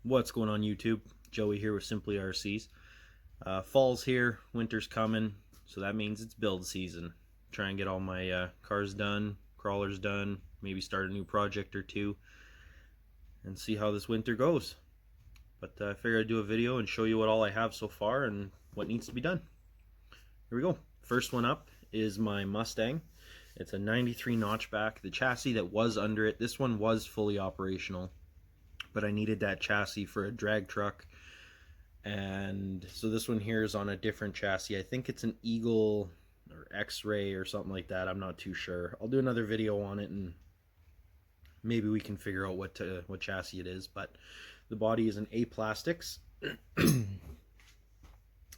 What's going on YouTube? Joey here with Simply RCs. Fall's here, winter's coming, so that means it's build season. Try and get all my cars done, crawlers done, maybe start a new project or two, and see how this winter goes. But I figured I'd do a video and show you what all I have so far and what needs to be done. Here we go. First one up is my Mustang. It's a 93 notchback. The chassis that was under it, this one was fully operational, but I needed that chassis for a drag truck, and so this one here is on a different chassis. I think it's an Eagle or X-Ray or something like that. I'm not too sure. I'll do another video on it and maybe we can figure out what chassis it is. But the body is an A plastics.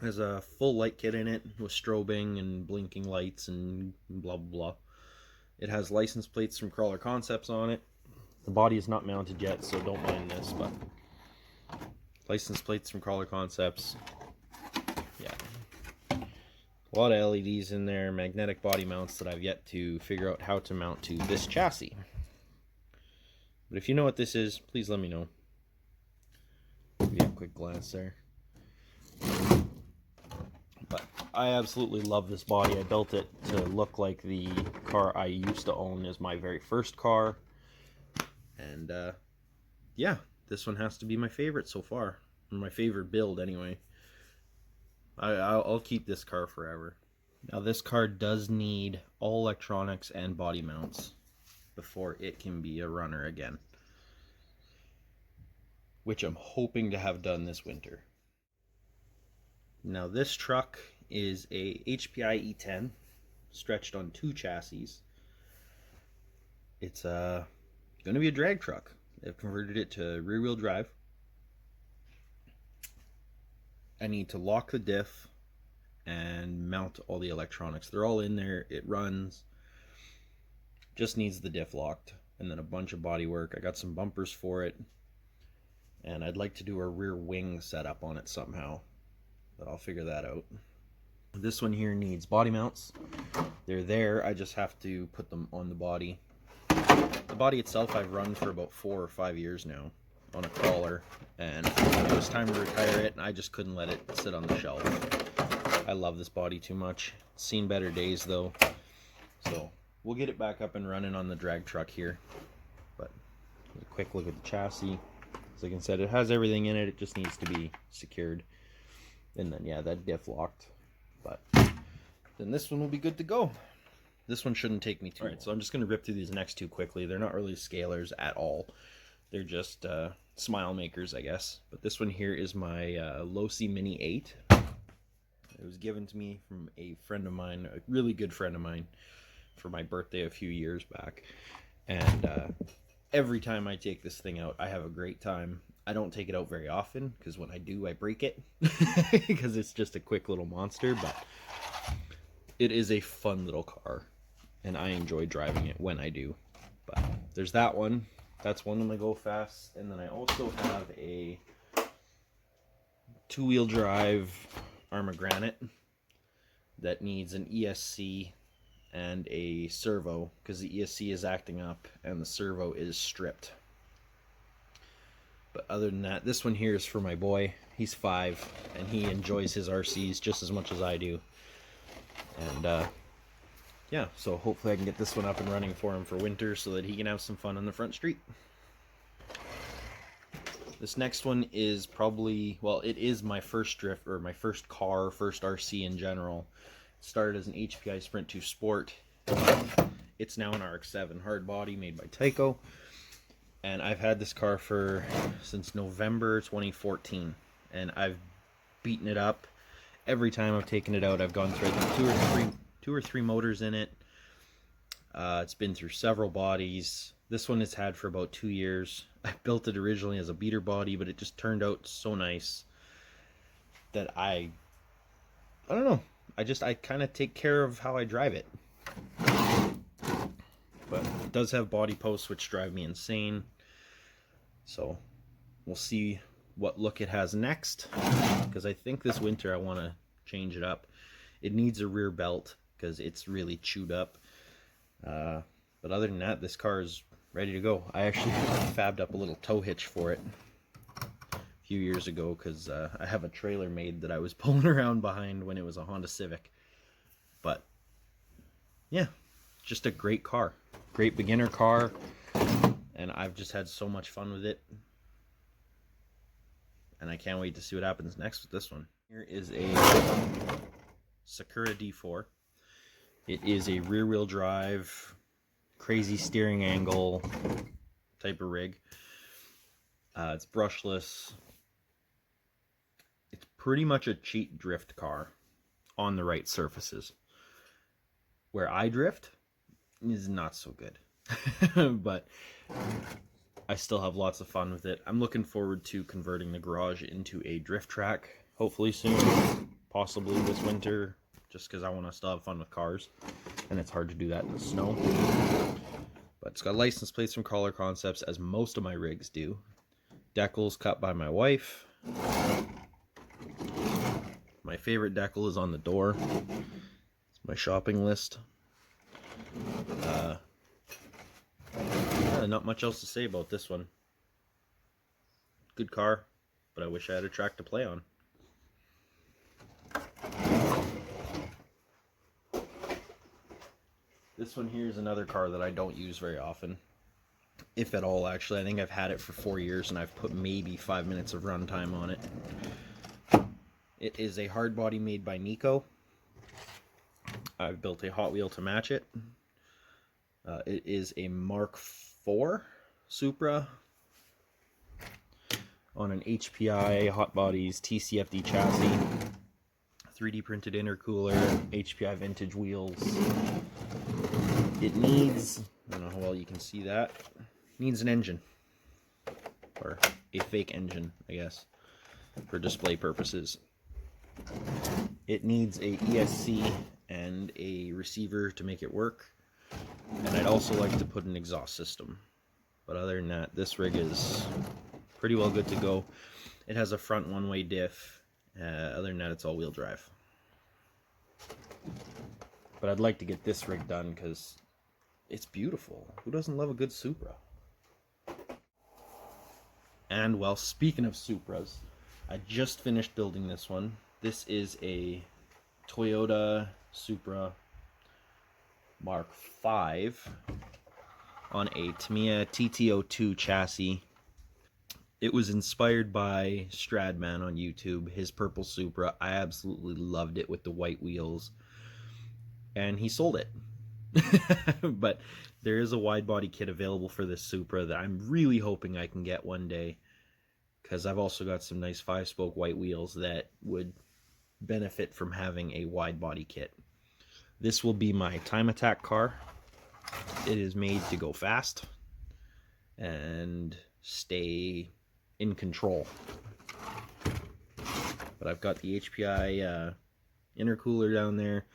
Has a full light kit in it with strobing and blinking lights and blah blah blah. It has license plates from Crawler Concepts on it. The body is not mounted yet, so don't mind this, but license plates from Crawler Concepts. Yeah. A lot of LEDs in there, magnetic body mounts that I've yet to figure out how to mount to this chassis. But if you know what this is, please let me know. Give you a quick glance there. But I absolutely love this body. I built it to look like the car I used to own as my very first car. And yeah, this one has to be my favorite so far. My favorite build anyway. I'll keep this car forever. Now this car does need all electronics and body mounts before it can be a runner again, which I'm hoping to have done this winter. Now this truck is a HPI E10 stretched on 2 chassis. It's going to be a drag truck. They've converted it to rear-wheel drive. I need to lock the diff and mount all the electronics. They're all in there. It runs. Just needs the diff locked, and then a bunch of body work. I got some bumpers for it, and I'd like to do a rear wing setup on it somehow, but I'll figure that out. This one here needs body mounts. They're there. I just have to put them on the body. The body itself I've run for about 4 or 5 years now on a crawler, and it was time to retire it, and I just couldn't let it sit on the shelf. I love this body too much. It's seen better days though, so we'll get it back up and running on the drag truck here. But a quick look at the chassis. As I said, it has everything in it. It just needs to be secured, and then yeah, that diff locked. But then this one will be good to go. This one shouldn't take me too long. So I'm just going to rip through these next two quickly. They're not really scalers at all. They're just smile makers, I guess. But this one here is my Losi Mini 8. It was given to me from a friend of mine, a really good friend of mine, for my birthday a few years back. And every time I take this thing out, I have a great time. I don't take it out very often, because when I do, I break it. Because it's just a quick little monster, but it is a fun little car, and I enjoy driving it when I do. But there's that one. That's one of my go fast. And then I also have a 2-wheel drive Arma Granite that needs an ESC and a servo, because the ESC is acting up and the servo is stripped. But other than that, this one here is for my boy. He's 5 and he enjoys his RCs just as much as I do. And yeah, so hopefully I can get this one up and running for him for winter so that he can have some fun on the front street. This next one is probably, well, it is my first drift, or my first car, first RC in general. It started as an HPI Sprint 2 Sport. It's now an RX7 hard body made by Taiko. And I've had this car since November 2014. And I've beaten it up. Every time I've taken it out, I've gone through, I think, two or three motors in it. It's been through several bodies. This one it's had for about 2 years. I built it originally as a beater body, but it just turned out so nice that I don't know. I kind of take care of how I drive it. But it does have body posts which drive me insane. So we'll see what look it has next, because I think this winter I want to change it up. It needs a rear belt because it's really chewed up. But other than that, this car is ready to go. I actually fabbed up a little tow hitch for it. few years ago because I have a trailer made that I was pulling around behind when it was a Honda Civic. But yeah, just a great car, great beginner car, and I've just had so much fun with it, and I can't wait to see what happens next with this one. Here is a Sakura D4. It is a rear-wheel drive, crazy steering angle type of rig. It's brushless. It's pretty much a cheap drift car on the right surfaces. Where I drift is not so good. But I still have lots of fun with it. I'm looking forward to converting the garage into a drift track, hopefully soon, possibly this winter, just because I want to still have fun with cars, and it's hard to do that in the snow. But it's got license plates from Collar Concepts, as most of my rigs do. Decals cut by my wife. My favorite decal is on the door. It's my shopping list. Not much else to say about this one. Good car, but I wish I had a track to play on. This one here is another car that I don't use very often, if at all. Actually, I think I've had it for 4 years and I've put maybe 5 minutes of runtime on it. It is a hard body made by Nico. I've built a Hot Wheel to match it. It is a Mark IV Supra on an HPI Hotbodies TCFD chassis. 3D printed intercooler, HPI vintage wheels. It needs, I don't know how well you can see that, needs an engine. Or a fake engine, I guess, for display purposes. It needs a ESC and a receiver to make it work. And I'd also like to put an exhaust system. But other than that, this rig is pretty well good to go. It has a front one-way diff. Other than that, it's all-wheel drive. But I'd like to get this rig done because it's beautiful. Who doesn't love a good Supra? And, well, speaking of Supras, I just finished building this one. This is a Toyota Supra Mark V on a Tamiya TT02 chassis. It was inspired by Stradman on YouTube, his purple Supra. I absolutely loved it with the white wheels, and he sold it. But there is a wide body kit available for this Supra that I'm really hoping I can get one day, because I've also got some nice 5-spoke white wheels that would benefit from having a wide body kit. This will be my time attack car. It is made to go fast and stay in control. But I've got the HPI intercooler down there.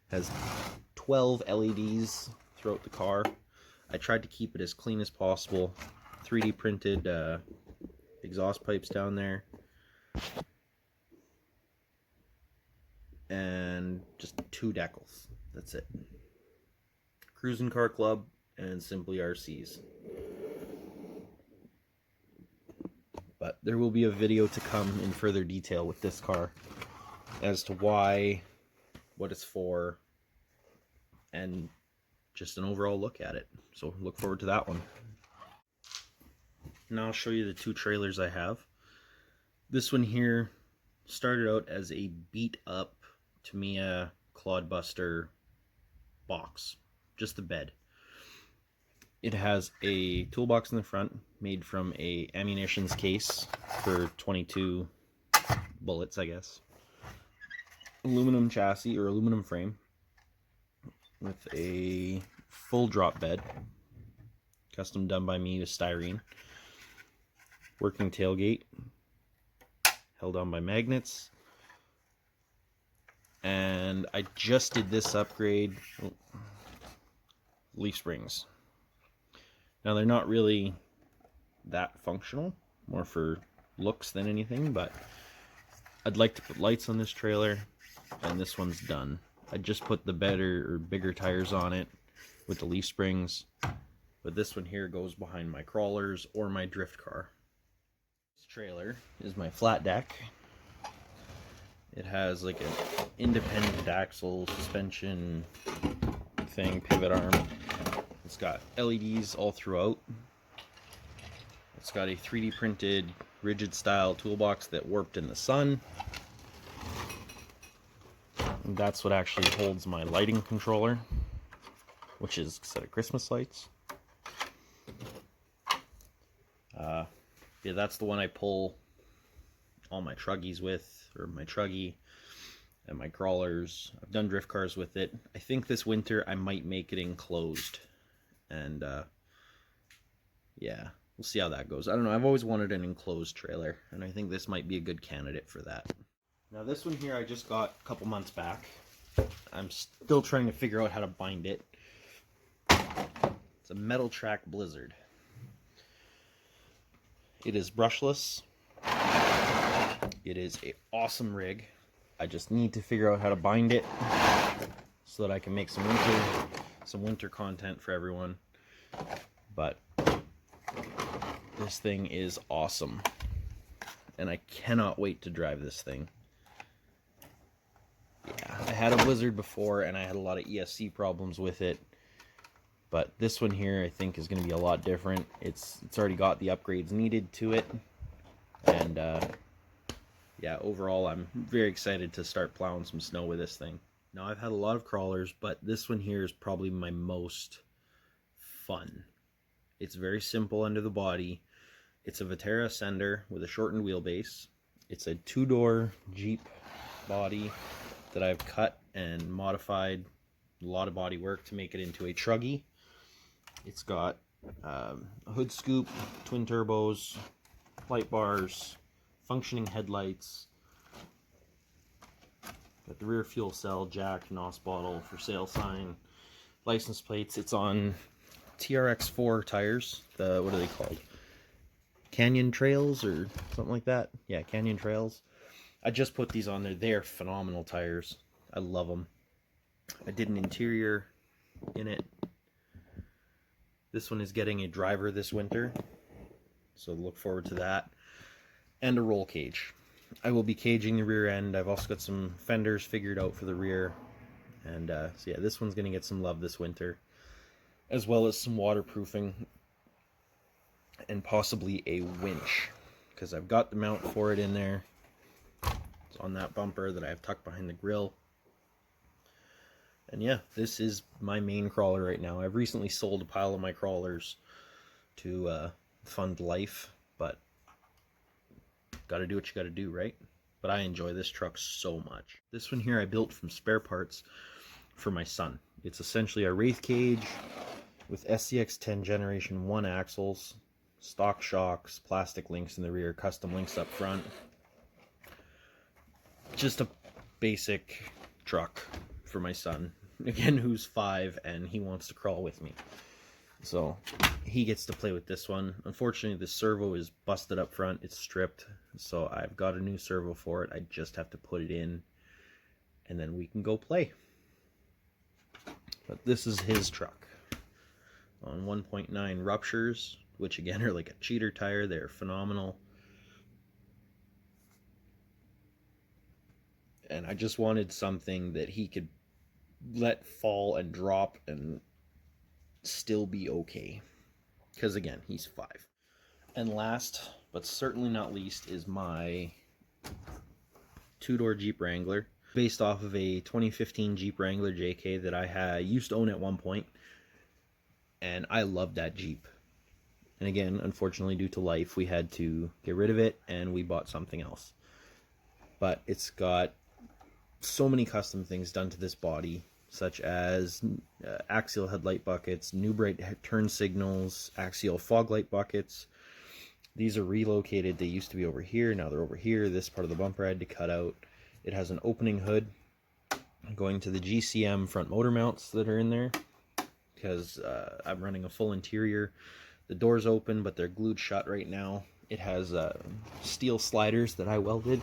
Has 12 LEDs throughout the car. I tried to keep it as clean as possible. 3D printed exhaust pipes down there. And just 2 decals. That's it. Cruising Car Club and Simply RCs. But there will be a video to come in further detail with this car as to why, what it's for, and just an overall look at it. So look forward to that one. Now I'll show you the 2 trailers I have. This one here started out as a beat up Tamiya Clodbuster box, just the bed. It has a toolbox in the front made from a ammunitions case for 22 bullets, I guess. Aluminum chassis or aluminum frame with a full drop bed, custom done by me with styrene. Working tailgate, held on by magnets. And I just did this upgrade. Leaf springs. Now they're not really that functional, more for looks than anything, but I'd like to put lights on this trailer, and this one's done. I just put the better or bigger tires on it with the leaf springs, but this one here goes behind my crawlers or my drift car. This trailer is my flat deck. It has like an independent axle suspension thing, pivot arm. It's got LEDs all throughout. It's got a 3D printed rigid style toolbox that warped in the sun. And that's what actually holds my lighting controller, which is a set of Christmas lights. Yeah, that's the one I pull all my truggies with, or my truggy and my crawlers. I've done drift cars with it. I think this winter I might make it enclosed, and yeah, we'll see how that goes. I don't know, I've always wanted an enclosed trailer, and I think this might be a good candidate for that. Now this one here I just got a couple months back. I'm still trying to figure out how to bind it. It's a Metal Track Blizzard. It is brushless. It is an awesome rig. I just need to figure out how to bind it so that I can make some winter content for everyone. But this thing is awesome, and I cannot wait to drive this thing. Yeah, I had a Blizzard before and I had a lot of ESC problems with it. But this one here I think is going to be a lot different. It's already got the upgrades needed to it. And yeah, overall I'm very excited to start plowing some snow with this thing. Now I've had a lot of crawlers, but this one here is probably my most fun. It's very simple under the body. It's a Vaterra Ascender with a shortened wheelbase. It's a two-door Jeep body that I've cut and modified a lot of body work to make it into a truggy. It's got a hood scoop, twin turbos, light bars, functioning headlights. Got the rear fuel cell, jack, NOS bottle, for sale sign, license plates. It's on TRX4 tires. What are they called? Canyon Trails or something like that? Yeah, Canyon Trails. I just put these on there. They're phenomenal tires. I love them. I did an interior in it. This one is getting a driver this winter, so look forward to that. And a roll cage. I will be caging the rear end. I've also got some fenders figured out for the rear. And so yeah, this one's going to get some love this winter, as well as some waterproofing and possibly a winch, because I've got the mount for it in there. It's on that bumper that I have tucked behind the grill. And yeah, this is my main crawler right now. I've recently sold a pile of my crawlers to fund life, but gotta do what you gotta do, right? But I enjoy this truck so much. This one here I built from spare parts for my son. It's essentially a Wraith cage with SCX10 Generation 1 axles, stock shocks, plastic links in the rear, custom links up front. Just a basic truck for my son, again, who's 5 and he wants to crawl with me. So he gets to play with this one. Unfortunately, the servo is busted up front. It's stripped, so I've got a new servo for it. I just have to put it in, and then we can go play. But this is his truck on 1.9 ruptures, which again are like a cheater tire. They're phenomenal. And I just wanted something that he could let fall and drop and still be okay, because again, he's 5. And last but certainly not least is my two-door Jeep Wrangler, based off of a 2015 Jeep Wrangler JK that I used to own at one point, and I loved that Jeep. And again, unfortunately, due to life, we had to get rid of it and we bought something else. But it's got so many custom things done to this body, such as Axial headlight buckets, new bright turn signals, Axial fog light buckets. These are relocated. They used to be over here, now they're over here. This part of the bumper I had to cut out. It has an opening hood going to the GCM front motor mounts that are in there, because I'm running a full interior. The door's open, but they're glued shut right now. It has steel sliders that I welded.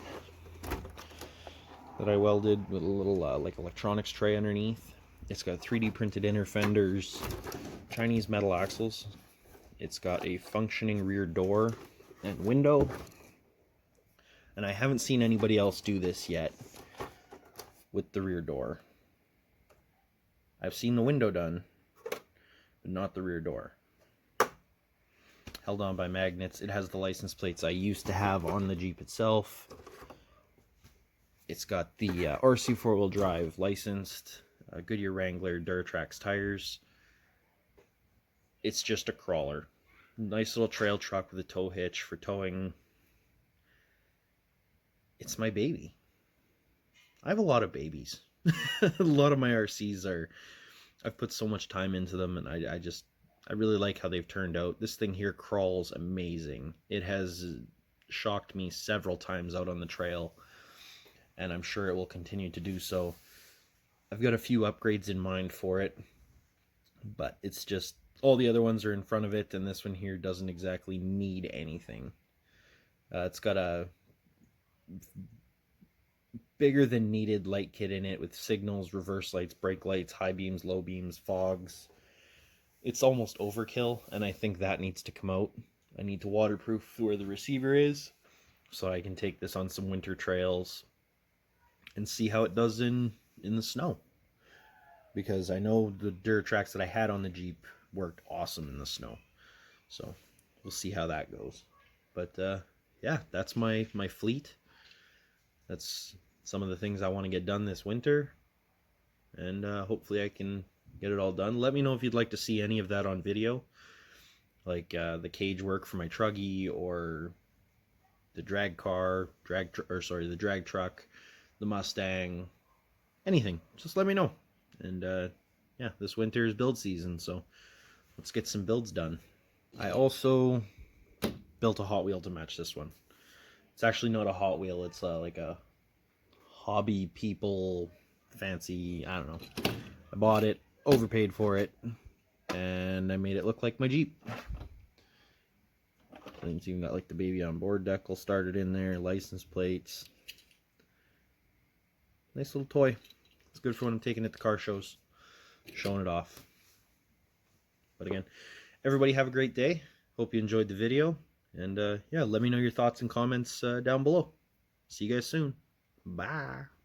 With a little like electronics tray underneath. It's got 3D printed inner fenders, Chinese metal axles. It's got a functioning rear door and window. And I haven't seen anybody else do this yet with the rear door. I've seen the window done, but not the rear door. Held on by magnets. It has the license plates I used to have on the Jeep itself. It's got the RC 4-wheel drive licensed, Goodyear Wrangler Duratrax tires. It's just a crawler. Nice little trail truck with a tow hitch for towing. It's my baby. I have a lot of babies. A lot of my RCs are, I've put so much time into them, and I really like how they've turned out. This thing here crawls amazing. It has shocked me several times out on the trail, and I'm sure it will continue to do so. I've got a few upgrades in mind for it, but it's just, all the other ones are in front of it, and this one here doesn't exactly need anything. It's got a bigger than needed light kit in it with signals, reverse lights, brake lights, high beams, low beams, fogs. It's almost overkill, and I think that needs to come out. I need to waterproof where the receiver is so I can take this on some winter trails and see how it does in the snow. Because I know the Duratrax that I had on the Jeep worked awesome in the snow. So we'll see how that goes. But yeah, that's my fleet. That's some of the things I want to get done this winter. And hopefully I can get it all done. Let me know if you'd like to see any of that on video. Like the cage work for my truggy, or the drag car, the drag truck, the Mustang, anything. Just let me know. And yeah, this winter is build season, so let's get some builds done. I also built a Hot Wheel to match this one. It's actually not a Hot Wheel, it's like a hobby people fancy, I don't know. I bought it, overpaid for it, and I made it look like my Jeep. And it's even got like the baby on board decal started in there, license plates. Nice little toy. It's good for when I'm taking it to car shows, showing it off. But again, everybody have a great day. Hope you enjoyed the video. And yeah, let me know your thoughts and comments down below. See you guys soon. Bye.